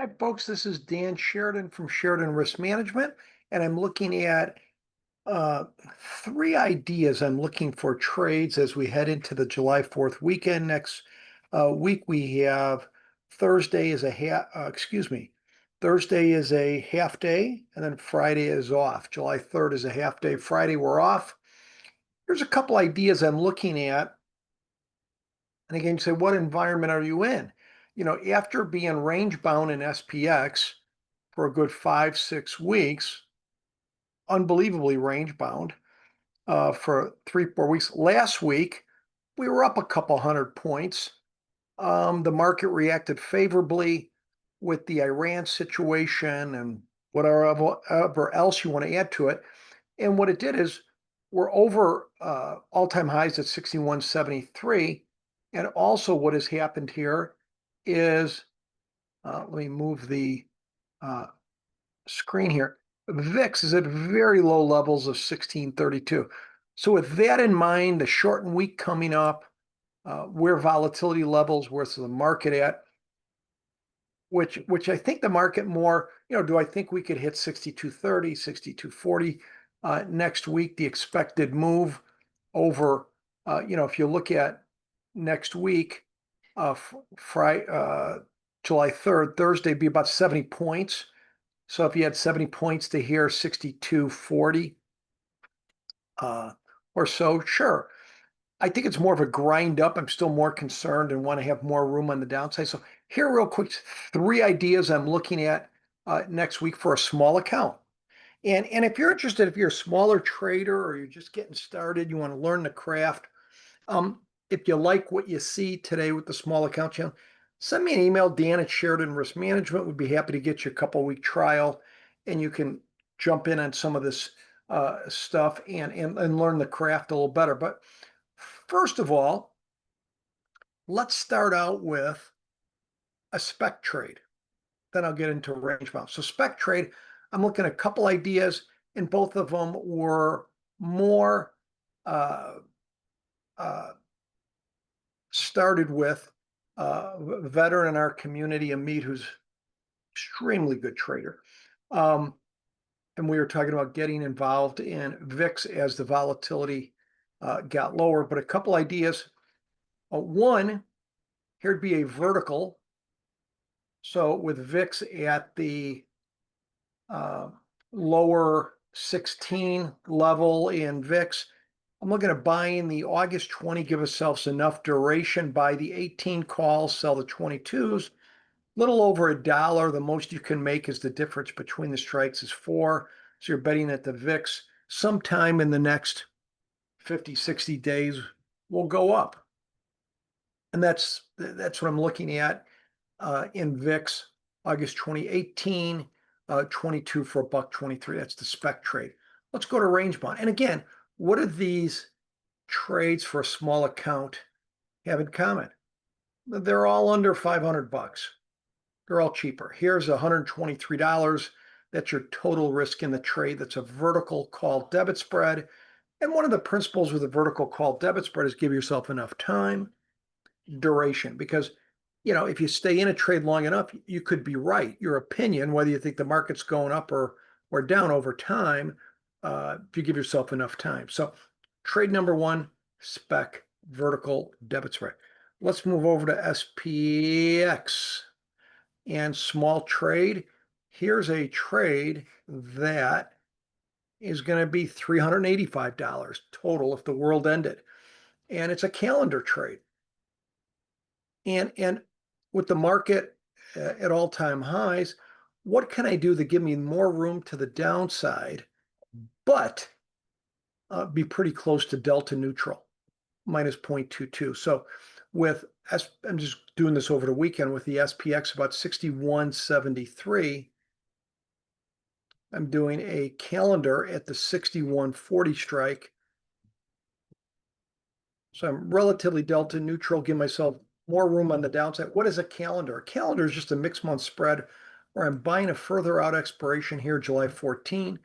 Hi, folks. This is Dan Sheridan from Sheridan Risk Management, and I'm looking at uh, three ideas. I'm looking for trades as we head into the July 4th weekend. Next week, we have Thursday is a Thursday is a half day, and then Friday is off. July 3rd is a half day. Friday, we're off. Here's a couple ideas I'm looking at. And again, you say, what environment are you in? After being range bound in SPX for a good 5, 6 weeks, unbelievably range bound for 3, 4 weeks. Last week, we were up a couple hundred points. The market reacted favorably with the Iran situation and whatever else you want to add to it. And what it did is we're over all-time highs at 61.73. And also what has happened here is, let me move the uh, screen here. VIX is at very low levels of 1632. So with that in mind, the shortened week coming up, where volatility levels, where's the market at, which I think the market more, do I think we could hit 6230, 6240 next week? The expected move over, if you look at next week, Friday, July 3rd, Thursday, be about 70 points. So if you had 70 points to here, 6240 or so, sure. I think it's more of a grind up. I'm still more concerned and want to have more room on the downside. So here, real quick, three ideas I'm looking at next week for a small account. And if you're interested, if you're a smaller trader or you're just getting started, you want to learn the craft, if you like what you see today with the small account channel, send me an email, Dan at Sheridan Risk Management. We'd be happy to get you a couple-week trial, and you can jump in on some of this stuff and learn the craft a little better. But first of all, let's start out with a spec trade. Then I'll get into range bound. So spec trade, I'm looking at a couple ideas, and both of them were more uh, uh, started with a veteran in our community, Amit, who's extremely good trader. And we were talking about getting involved in VIX as the volatility got lower. But a couple ideas. One, here'd be a vertical. So with VIX at the uh, lower 16 level in VIX, I'm looking at buying the August 20, give ourselves enough duration, buy the 18 calls, sell the 22s, little over $1. The most you can make is the difference between the strikes is 4. So you're betting that the VIX sometime in the next 50, 60 days will go up. And that's what I'm looking at in VIX, August 2018, 22 for $1.23. That's the spec trade. Let's go to range bond. And again, what do these trades for a small account have in common? They're all under 500 bucks. They're all cheaper. Here's $123. That's your total risk in the trade. That's a vertical call debit spread. And one of the principles with a vertical call debit spread is give yourself enough time, duration, because if you stay in a trade long enough, you could be right. Your opinion, whether you think the market's going up or down over time, if you give yourself enough time. So trade number one, spec vertical debit spread. Let's move over to SPX and small trade. Here's a trade that is going to be $385 total if the world ended. And it's a calendar trade. And with the market at all-time highs, what can I do to give me more room to the downside, but be pretty close to delta neutral, minus 0.22. So I'm just doing this over the weekend with the SPX about 61.73. I'm doing a calendar at the 61.40 strike. So I'm relatively delta neutral, give myself more room on the downside. What is a calendar? A calendar is just a mixed month spread where I'm buying a further out expiration here, July 14,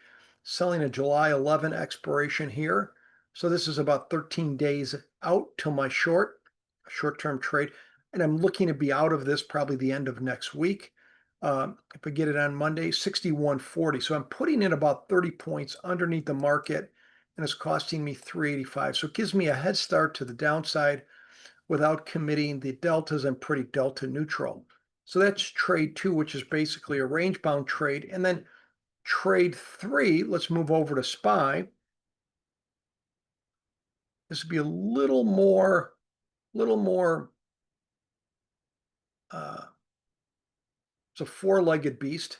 selling a July 11 expiration here. So this is about 13 days out till my short-term trade. And I'm looking to be out of this probably the end of next week. If I get it on Monday, 61.40. So I'm putting in about 30 points underneath the market, and it's costing me 385. So it gives me a head start to the downside without committing the deltas. I'm pretty delta neutral. So that's trade two, which is basically a range bound trade. And then trade three, let's move over to SPY. This would be a little more, it's a four-legged beast.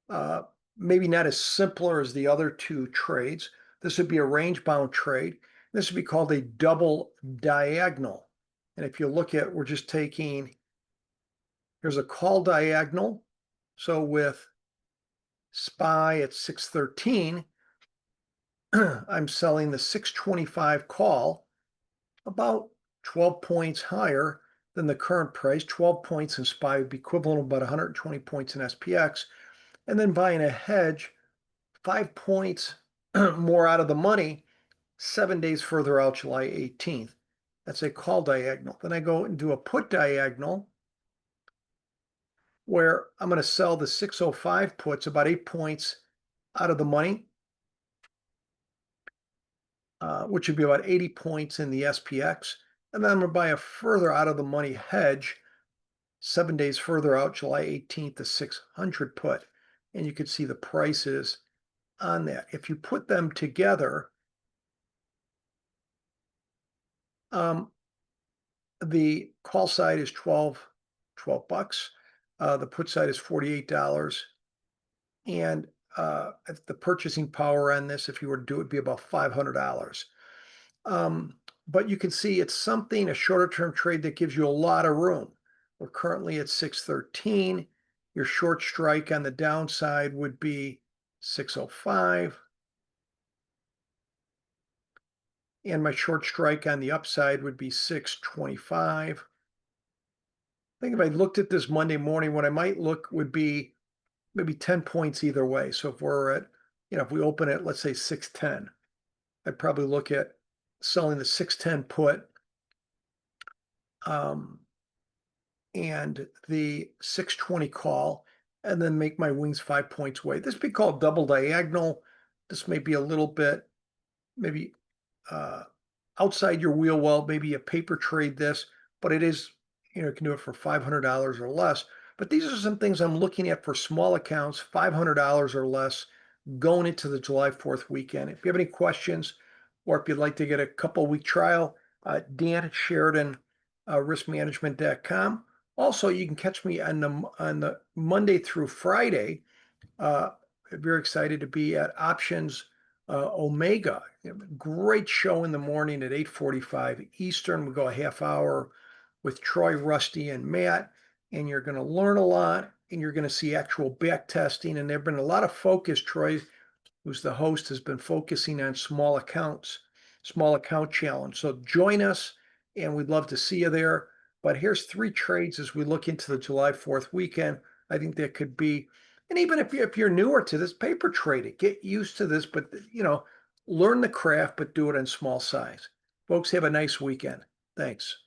Uh, Maybe not as simpler as the other two trades. This would be a range bound trade. This would be called a double diagonal. And if you look at, we're just taking, here's a call diagonal. So with SPY at 613, I'm selling the 625 call about 12 points higher than the current price. 12 points in SPY would be equivalent to about 120 points in SPX. And then buying a hedge 5 points more out of the money 7 days further out, July 18th. That's a call diagonal. Then I go and do a put diagonal where I'm going to sell the 605 puts about 8 points out of the money, which would be about 80 points in the SPX. And then I'm going to buy a further out of the money hedge 7 days further out, July 18th, the 600 put. And you can see the prices on that. If you put them together, the call side is 12 bucks. The put side is $48. And the purchasing power on this, if you were to do it, would be about $500. But you can see it's something, a shorter term trade that gives you a lot of room. We're currently at 613. Your short strike on the downside would be 605. And my short strike on the upside would be 625. I think if I looked at this Monday morning, what I might look would be maybe 10 points either way. So if we're at, if we open at, let's say 610, I'd probably look at selling the 610 put and the 620 call, and then make my wings 5 points away. This would be called double diagonal. This may be a little bit, maybe outside your wheel well, maybe a paper trade this, but it is, you can do it for $500 or less. But these are some things I'm looking at for small accounts, $500 or less, going into the July 4th weekend. If you have any questions, or if you'd like to get a couple-week trial, Dan at Sheridan, riskmanagement.com. Also, you can catch me on the Monday through Friday. Very excited to be at Options Omega. Great show in the morning at 8:45 Eastern. We go a half hour with Troy, Rusty, and Matt, and you're going to learn a lot, and you're going to see actual back testing. And there have been a lot of focus. Troy, who's the host, has been focusing on small accounts, small account challenge. So join us, and we'd love to see you there. But here's 3 trades as we look into the July 4th weekend. I think that could be, and even if you're newer to this, paper trading, get used to this, but learn the craft, but do it in small size. Folks, have a nice weekend. Thanks.